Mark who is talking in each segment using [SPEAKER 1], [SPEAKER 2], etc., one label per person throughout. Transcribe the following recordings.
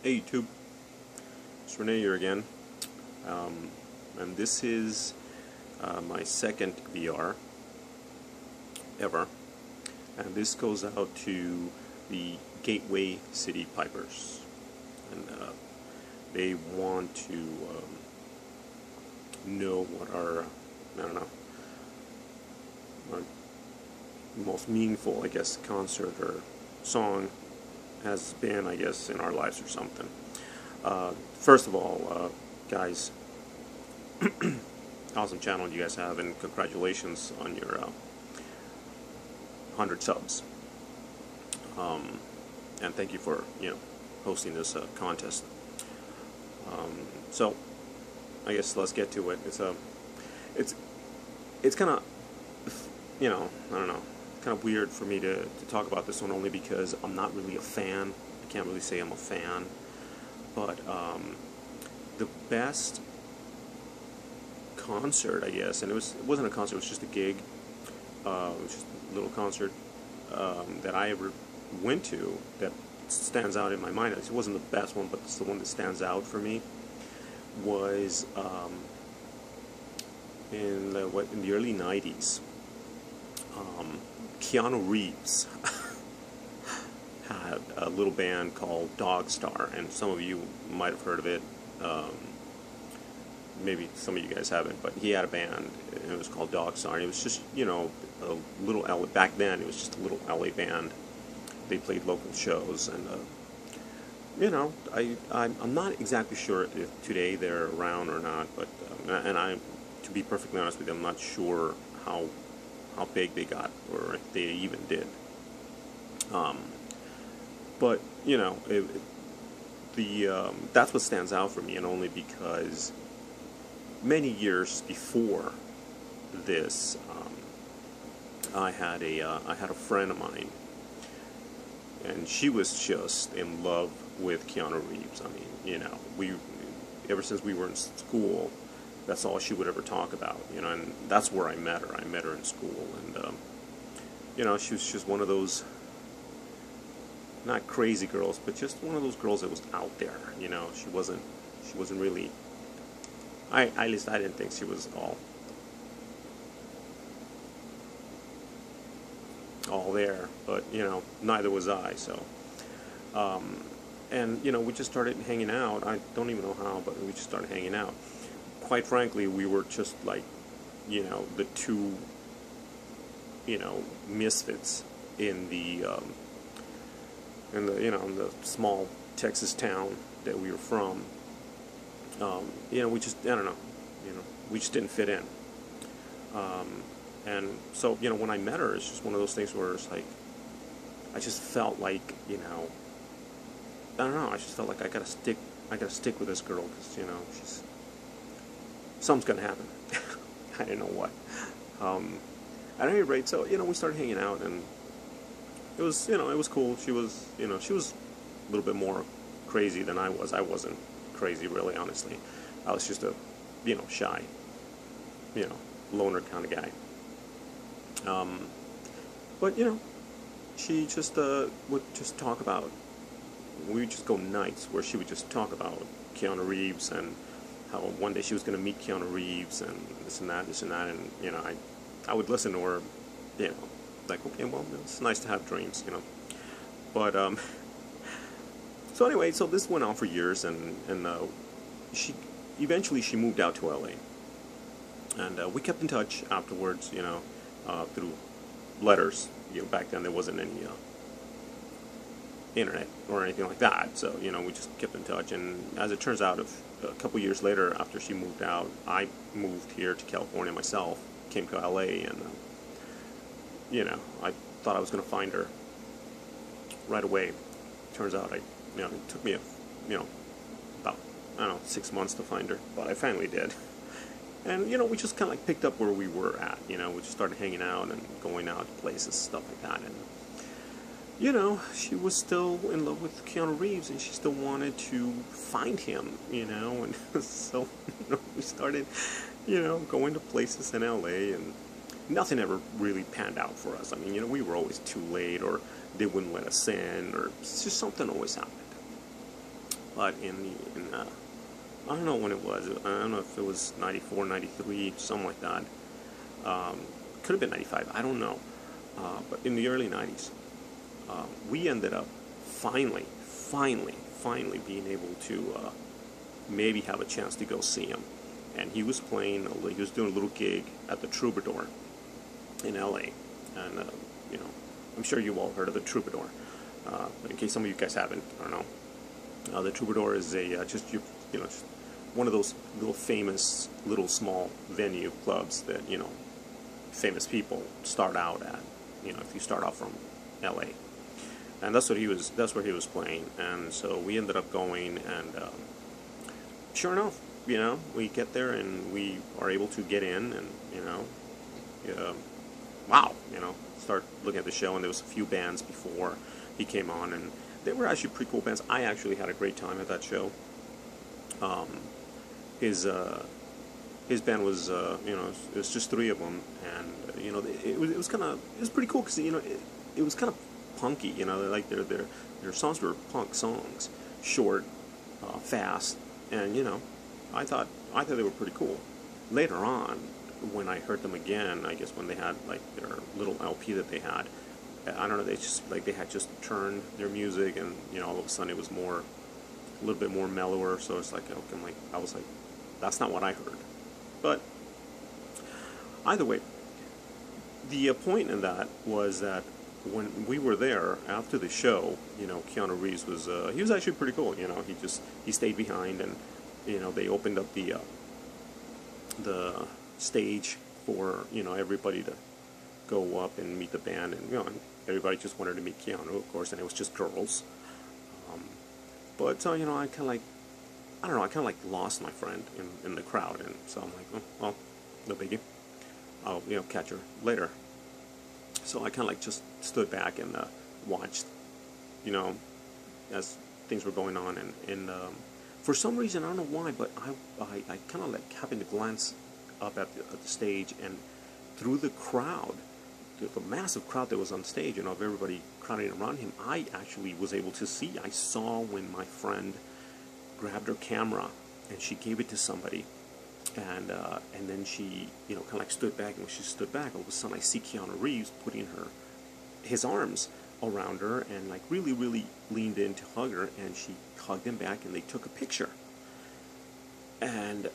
[SPEAKER 1] Hey YouTube, it's Renee here again, and this is my second VR ever, and this goes out to the GatewayCity Pipers, and they want to know what our, I don't know, our most meaningful, I guess, concert or song has been, I guess, in our lives or something. First of all, guys, awesome channel you guys have, and congratulations on your 100 subs. And thank you for, hosting this contest. So, I guess let's get to it. It's kind of, I don't know, kind of weird for me to talk about this one, only because I'm not really a fan. I can't really say I'm a fan, but the best concert, I guess, and it wasn't a concert, it was just a gig, it was just a little concert that I ever went to that stands out in my mind. It wasn't the best one, but it's the one that stands out for me. Was in the early 90s. Keanu Reeves had a little band called Dog Star, and some of you might have heard of it. Maybe some of you guys haven't, but he had a band, and it was called Dog Star, and it was just, a little LA, back then it was just a little LA band. They played local shows, and I'm not exactly sure if today they're around or not, but to be perfectly honest with you, I'm not sure how big they got, or if they even did. But that's what stands out for me, and only because many years before this, I had a friend of mine, and she was just in love with Keanu Reeves. I mean, ever since we were in school, that's all she would ever talk about, and that's where I met her. I met her in school, and she was just one of those, not crazy girls, but just one of those girls that was out there. She wasn't really. At least I didn't think she was all there, but neither was I. So, and we just started hanging out. I don't even know how, but we just started hanging out. Quite frankly, we were just like, the two, misfits in the small Texas town that we were from. We just, I don't know, we just didn't fit in. And so, when I met her, it's just one of those things where it's like, I just felt like, I don't know, I just felt like I gotta stick with this girl, because, something's gonna happen. I didn't know what. At any rate, so, we started hanging out, and it was, it was cool. She was, she was a little bit more crazy than I was. I wasn't crazy, really, honestly. I was just a, shy, loner kind of guy. But, she just, would just talk about, we would just go nights where she would just talk about Keanu Reeves, and how one day she was going to meet Keanu Reeves, and this and that, and, I would listen to her, like, okay, well, it's nice to have dreams, but, so anyway, so this went on for years, and she eventually moved out to LA, and we kept in touch afterwards, through letters. Back then there wasn't any internet or anything like that, so we just kept in touch. And as it turns out, a couple years later, after she moved out, I moved here to California myself, came to LA, and I thought I was going to find her right away. Turns out it took me about, I don't know, 6 months to find her, but I finally did. And, we just kind of like picked up where we were at, we just started hanging out and going out to places, stuff like that. And, she was still in love with Keanu Reeves, and she still wanted to find him, and so, we started, going to places in LA, and nothing ever really panned out for us. I mean, we were always too late, or they wouldn't let us in, or just something always happened. but I don't know when it was. I don't know if it was 94, 93, something like that. Could have been 95. I don't know. But in the early 90s, we ended up finally being able to maybe have a chance to go see him. And he was doing a little gig at the Troubadour in LA. And, I'm sure you all heard of the Troubadour. But in case some of you guys haven't, I don't know. The Troubadour is just one of those little famous, little small venue clubs that, famous people start out at, if you start off from LA. And that's where he was playing. And so we ended up going, and sure enough, we get there and we are able to get in, and wow, start looking at the show. And there was a few bands before he came on, and they were actually pretty cool bands. I actually had a great time at that show. His band was it was just three of them, and it was pretty cool because it was kind of punky. Like their songs were punk songs, short, fast, and I thought they were pretty cool. Later on, when I heard them again, I guess when they had like their little LP that they had, I don't know, they had just turned their music, and all of a sudden it was a little bit more mellower. So it's like, okay, I was like, that's not what I heard. But either way, the point in that was that when we were there after the show, Keanu Reeves was he was actually pretty cool. He stayed behind, and they opened up the stage for everybody to go up and meet the band, and everybody just wanted to meet Keanu, of course, and it was just girls. But I kind of lost my friend in the crowd, and so I'm like, oh, well, no biggie. I'll catch her later. So I kind of just stood back and watched, as things were going on, and for some reason, I don't know why, but I kind of happened to glance up at the stage, and through the crowd, the massive crowd that was on stage, of everybody crowding around him, I actually was able to see. I saw when my friend grabbed her camera and she gave it to somebody, and then she kind of stood back, and when she stood back, all of a sudden I see Keanu Reeves putting his arms around her and really leaned in to hug her, and she hugged him back, and they took a picture. And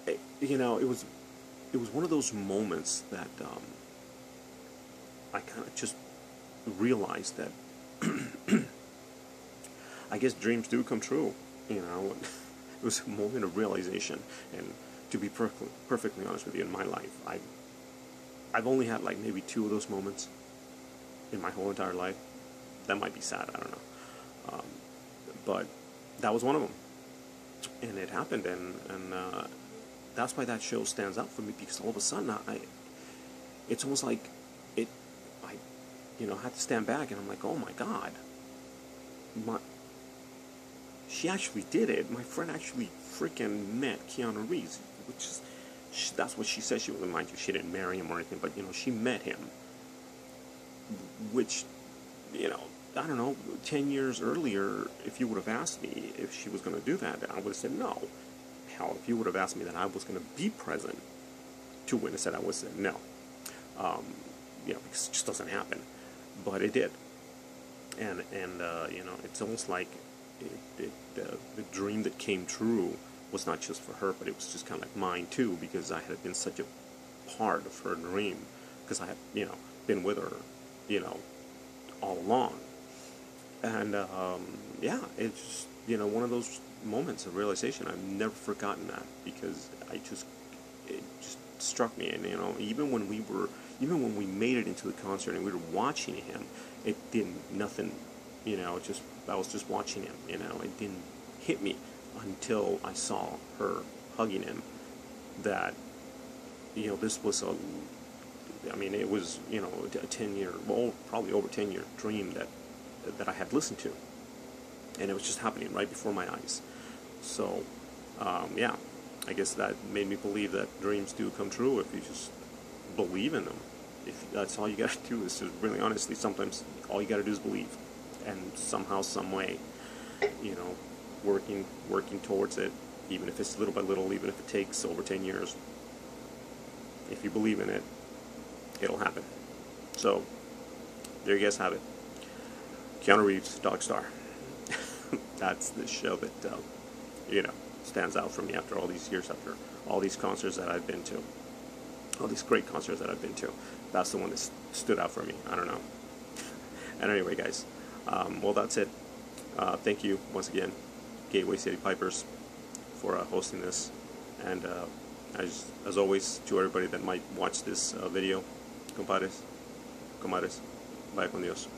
[SPEAKER 1] it was one of those moments that I kind of just realized that I guess dreams do come true. It was a moment of realization. And to be perfectly honest with you, in my life, I've only had maybe 2 of those moments in my whole entire life. That might be sad, I don't know. But that was one of them. And it happened, and that's why that show stands out for me, because all of a sudden it's almost like I had to stand back, and I'm like, oh my God, she actually did it. My friend actually freaking met Keanu Reeves, which is, that's what she said she would. Mind you, she didn't marry him or anything, but she met him, which I don't know, 10 years earlier, if you would have asked me if she was going to do that, I would have said no. Hell, if you would have asked me that I was going to be present to witness it, I would have said no. Because it just doesn't happen. But it did. And it's almost like the dream that came true was not just for her, but it was just kind of like mine too, because I had been such a part of her dream, because I had, been with her, all along. And, it's just, one of those moments of realization. I've never forgotten that, because it just struck me. And even when we made it into the concert and we were watching him, it didn't, nothing, I was just watching him, it didn't hit me until I saw her hugging him that, this was it was, a 10-year, well, probably over 10-year dream that I had listened to. And it was just happening right before my eyes. So, I guess that made me believe that dreams do come true if you just believe in them. If that's all you gotta do, is just really honestly, sometimes all you gotta do is believe. And somehow, some way, you know, working towards it, even if it's little by little, even if it takes over 10 years. If you believe in it, it'll happen. So, there you guys have it. Keanu Reeves, Dog Star. That's the show that, you know, stands out for me after all these years, after all these concerts that I've been to. All these great concerts that I've been to. That's the one that stood out for me. I don't know. And anyway, guys, well, that's it. Thank you once again, Gateway City Pipers, for hosting this. And as always, to everybody that might watch this video, compadres, vaya con Dios.